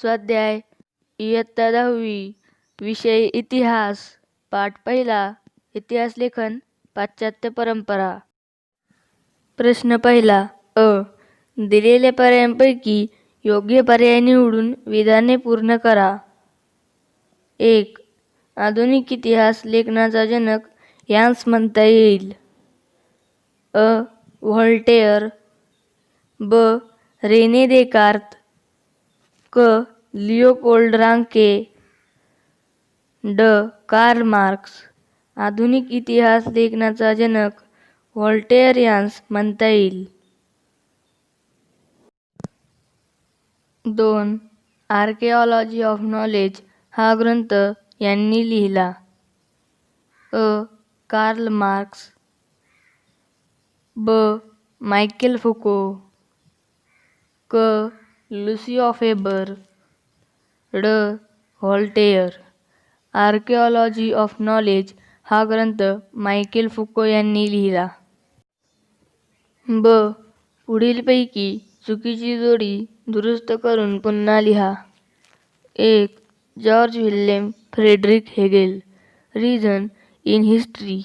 स्वाध्याय इयत्ता 10वी विषय इतिहास पाठ पहिला इतिहास लेखन पाश्चात्य परंपरा. प्रश्न पहिला अ. दिलेल्या पर्यायांपैकी योग्य पर्याय निवडून विधाने पूर्ण करा. 1. आधुनिक इतिहास लेखनाचा जनक यांस म्हणता येईल. अ. व्हॉल्टेअर. ब. Rene Descartes. क. Leopold Ranke. ड. Karl Marx. आधुनिक इतिहास लेखनाचा जनक व्हॉल्टेअर यांस म्हणता येईल. 2. आर्किओलॉजी ऑफ नॉलेज हा ग्रंथ यांनी लिहिला. अ. Karl Marx. ब. Michel Foucault. क. Lucio Febvre. ड. व्हॉल्टेअर. आर्किओलॉजी ऑफ नॉलेज हा ग्रंथ मायकेल फुको यांनी लिहिला. ब. पुढीलपैकी चुकीची जोडी दुरुस्त करून पुन्हा लिहा. 1. George William Friedrich Hegel. Reason in history.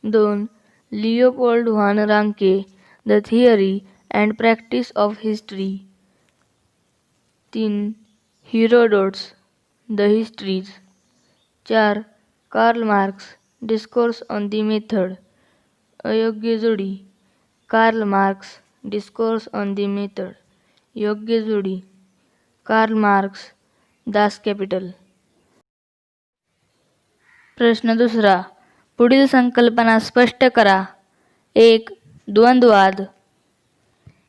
2. Leopold von Ranke. The theory and practice of history. 3. Herodotus. The histories. 4. Karl Marx. Discourse on the method. अयोग्य जोडी. Karl Marx. Discourse on the method. योग्य जोडी. Karl Marx. Das Kapital. प्रश्न दुसरा. पुढील संकल्पना स्पष्ट करा. 1. द्वंद्ववाद.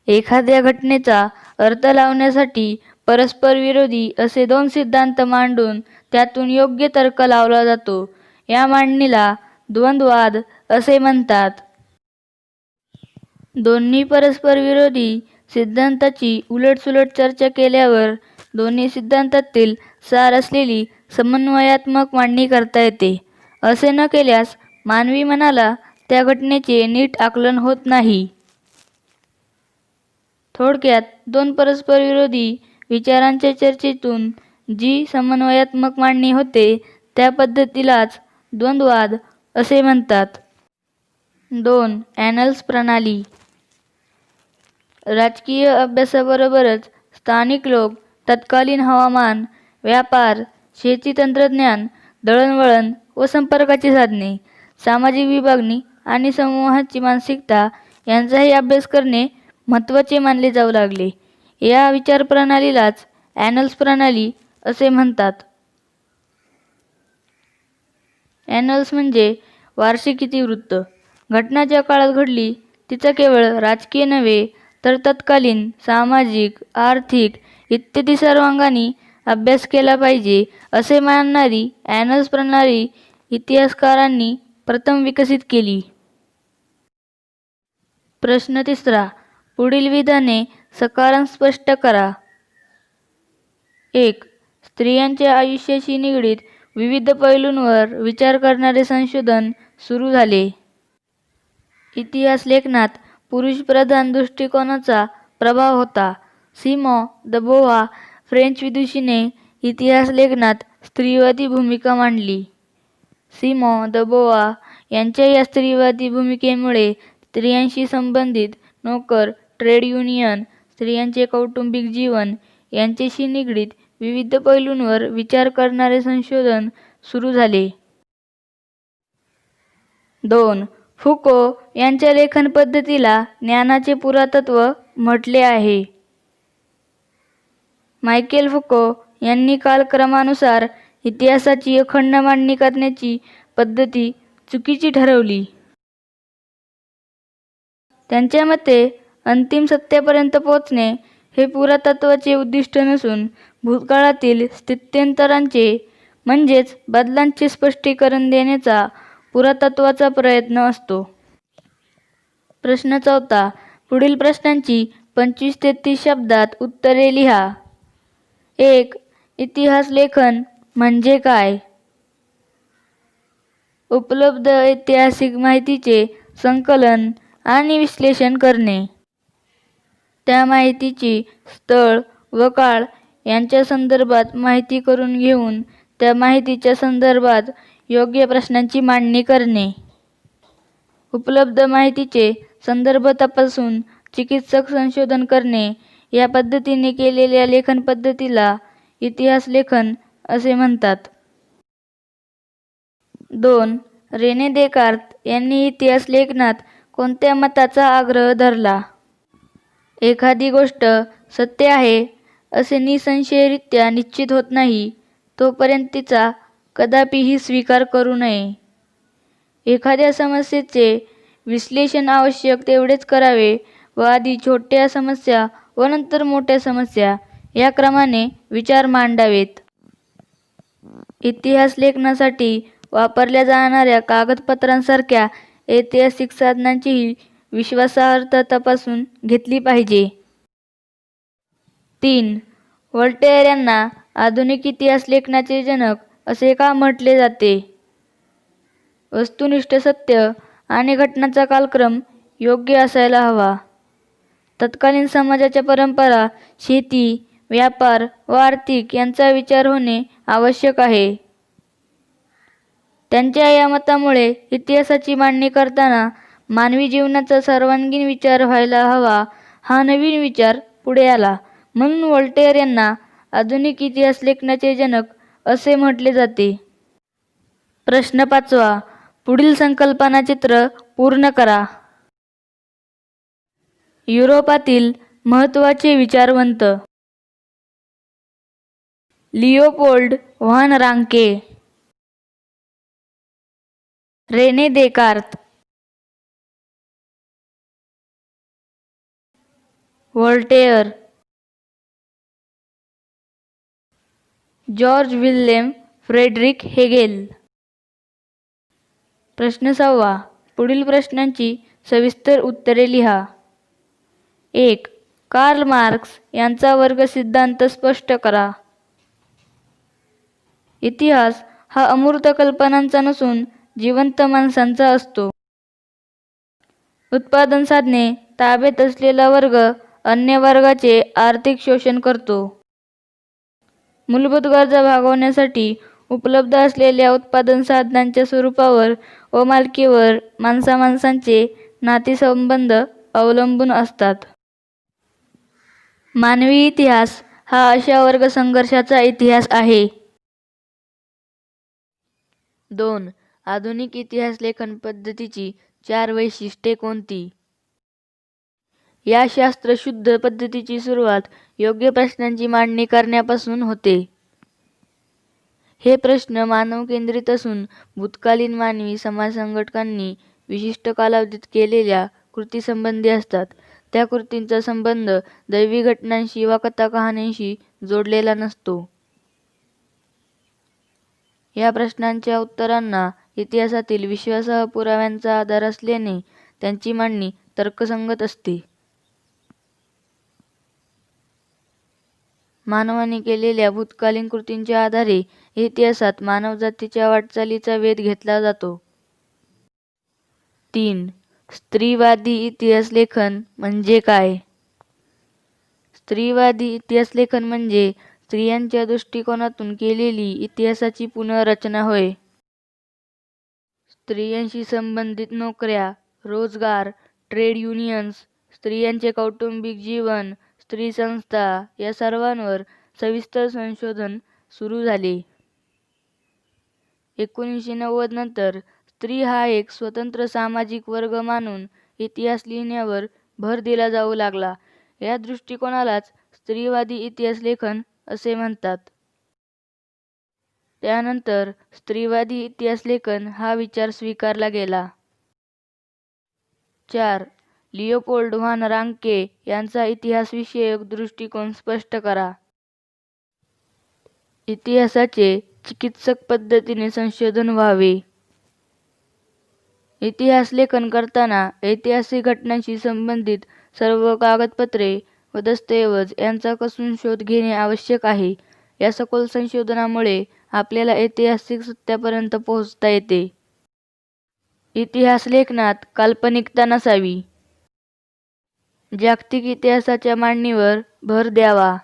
एखाद्या घटनेचा अर्थ लावण्यासाठी परस्पर विरोधी असे दोन सिद्धांत मांडून त्यातून योग्य तर्क लावला जातो. या मांडणीला द्वंद्ववाद असे म्हणतात. दोन्ही परस्पर विरोधी सिद्धांताची उलटसुलट चर्चा केल्यावर दोन्ही सिद्धांतातील सार असलेली समन्वयात्मक मांडणी करता येते. असे न केल्यास मानवी मनाला त्या घटनेचे नीट आकलन होत नाही. थोडक्यात दोन परस्पर विरोधी विचारांच्या चर्चेतून जी समन्वयात्मक मांडणी होते त्या पद्धतीलाच द्वंद्ववाद असे म्हणतात. 2. ॲनल्स प्रणाली. राजकीय अभ्यासाबरोबरच स्थानिक लोक, तत्कालीन हवामान, व्यापार, शेती तंत्रज्ञान, दळणवळण व संपर्काची साधने, सामाजिक विभागणी आणि समूहाची मानसिकता यांचाही अभ्यास करणे महत्त्वाचे मानले जाऊ लागले. या विचारप्रणालीलाच ॲनल्स प्रणाली असे म्हणतात. ॲनल्स म्हणजे वार्षिक इतिवृत्त. घटना ज्या काळात घडली तिचा केवळ राजकीय नव्हे तर तत्कालीन सामाजिक, आर्थिक इत्यादी सर्वांगांनी अभ्यास केला पाहिजे असे मानणारी ॲनल्स प्रणाली इतिहासकारांनी प्रथम विकसित केली. प्रश्न तिसरा. पुढील विधाने सकारान स्पष्ट करा. 1. स्त्रियांच्या आयुष्याशी निगडीत विविध पैलूंवर विचार करणारे संशोधन सुरू झाले. इतिहास लेखनात पुरुषप्रधान दृष्टिकोनाचा प्रभाव होता. सिमॉन द बोव्हार फ्रेंच विदुषीने इतिहास लेखनात स्त्रीवादी भूमिका मांडली. सिमॉन द बोव्हार यांच्या या स्त्रीवादी भूमिकेमुळे स्त्रियांशी संबंधित नोकर, ट्रेड युनियन, स्त्रियांचे कौटुंबिक जीवन यांच्याशी निगडीत विविध पैलूंवर विचार करणारे संशोधन सुरू झाले. 2. फुको यांच्या लेखन पद्धतीला ज्ञानाचे पुरातत्व म्हटले आहे. मायकेल फुको यांनी कालक्रमानुसार इतिहासाची अखंड मांडणी करण्याची पद्धती चुकीची ठरवली. त्यांच्या मते अंतिम सत्यापर्यंत पोहोचणे हे पुरातत्वाचे उद्दिष्ट नसून भूतकाळातील स्थित्यंतरांचे म्हणजेच बदलांचे स्पष्टीकरण देण्याचा पुरातत्वाचा प्रयत्न असतो. प्रश्न चौथा. पुढील प्रश्नांची 25 ते 30 शब्दात उत्तरे लिहा. 1. इतिहास लेखन म्हणजे काय? उपलब्ध ऐतिहासिक माहितीचे संकलन आणि विश्लेषण करणे. त्या माहितीची स्थळ व काळ यांच्या संदर्भात माहिती करून घेऊन त्या माहितीच्या संदर्भात योग्य प्रश्नांची मांडणी करणे. उपलब्ध माहितीचे संदर्भ तपासून चिकित्सक संशोधन करणे. या पद्धतीने केलेल्या लेखन पद्धतीला इतिहास लेखन असे म्हणतात. 2. रेने देकार्त यांनी इतिहास लेखनात कोणत्या मताचा आग्रह धरला? एखादी गोष्ट सत्य आहे असे निसंशयरित्या निश्चित होत नाही तोपर्यंत तिचा कदापिही स्वीकार करू नये. एखाद्या समस्येचे विश्लेषण आवश्यक तेवढेच करावे व आधी छोट्या समस्या व नंतर मोठ्या समस्या या क्रमाने विचार मांडावेत. इतिहास लेखनासाठी वापरल्या जाणाऱ्या कागदपत्रांसारख्या ऐतिहासिक साधनांचीही विश्वासार्हता तपासून घेतली पाहिजे. 3. व्होल्टेयर यांना आधुनिक इतिहास लेखनाचे जनक असे का म्हटले जाते? वस्तुनिष्ठ सत्य आणि घटनांचा कालक्रम योग्य असायला हवा. तत्कालीन समाजाच्या परंपरा, शेती, व्यापार व आर्थिक यांचा विचार होणे आवश्यक आहे. त्यांच्या या मतामुळे इतिहासाची मांडणी करताना मानवी जीवनाचा सर्वांगीण विचार व्हायला हवा हा नवीन विचार पुढे आला. म्हणून व्होल्टेयर यांना आधुनिक इतिहास लेखनाचे जनक असे म्हटले जाते. प्रश्न 5. पुढील संकल्पना चित्र पूर्ण करा. युरोपातील महत्त्वाचे विचारवंत. Leopold von Ranke, René Descartes, Voltaire, George William Friedrich Hegel. प्रश्न 6. पुढील प्रश्नांची सविस्तर उत्तरे लिहा. 1. कार्ल मार्क्स यांचा वर्ग सिद्धांत स्पष्ट करा. इतिहास हा अमूर्त कल्पनांचा नसून जिवंत माणसांचा असतो. उत्पादन साधने ताब्यात असलेला वर्ग अन्य वर्गाचे आर्थिक शोषण करतो. मूलभूत गरजा भागवण्यासाठी उपलब्ध असलेल्या उत्पादन साधनांच्या स्वरूपावर व मालकीवर माणसामाणसांचे नातेसंबंध अवलंबून असतात. मानवी इतिहास हा अशा वर्ग संघर्षाचा इतिहास आहे. 2. आधुनिक इतिहास लेखन पद्धतीची 4 वैशिष्ट्ये कोणती? या शास्त्रशुद्ध पद्धतीची सुरुवात योग्य प्रश्नांची मांडणी करण्यापासून होते. हे प्रश्न मानवकेंद्रित असून भूतकालीन मानवी समाजसंघटकांनी विशिष्ट कालावधीत केलेल्या कृतीसंबंधी असतात. त्या कृतींचा संबंध दैवी घटनांशी वा कथाकहाण्यांशी जोडलेला नसतो. या प्रश्नांच्या उत्तरांना इतिहासातील विश्वासार्ह पुराव्यांचा आधार असल्याने त्यांची मांडणी तर्कसंगत असते. मानवाने केलेल्या भूतकालीन कृतींच्या आधारे इतिहासात मानवजातीच्या वाटचालीचा वेध घेतला जातो. 3. स्त्रीवादी इतिहास लेखन म्हणजे काय? स्त्रीवादी इतिहास लेखन म्हणजे स्त्रियांच्या दृष्टिकोनातून केलेली इतिहासाची पुनर्रचना होय. स्त्रियांशी संबंधित नोकऱ्या, रोजगार, ट्रेड युनियन्स, स्त्रियांचे कौटुंबिक जीवन, स्त्री संस्था या सर्वांवर सविस्तर संशोधन सुरू झाले. 1990 नंतर स्त्री हा एक स्वतंत्र सामाजिक वर्ग मानून इतिहास लिहिण्यावर भर दिला जाऊ लागला. या दृष्टिकोनालाच स्त्रीवादी इतिहास लेखन असे म्हणतात. त्यानंतर स्त्रीवादी इतिहास लेखन हा विचार स्वीकारला गेला. 4. लिओपोल्ड व्हान रांके यांचा इतिहासविषयक दृष्टिकोन स्पष्ट करा. इतिहासाचे चिकित्सक पद्धतीने संशोधन व्हावे. इतिहास लेखन करताना ऐतिहासिक घटनांशी संबंधित सर्व कागदपत्रे व दस्तऐवज यांचा कसून शोध घेणे आवश्यक आहे. या सखोल संशोधनामुळे आपल्याला ऐतिहासिक सत्यापर्यंत पोहोचता येते. इतिहास लेखनात काल्पनिकता नसावी. जागतिक इतिहासाच्या मांडणीवर भर द्यावा.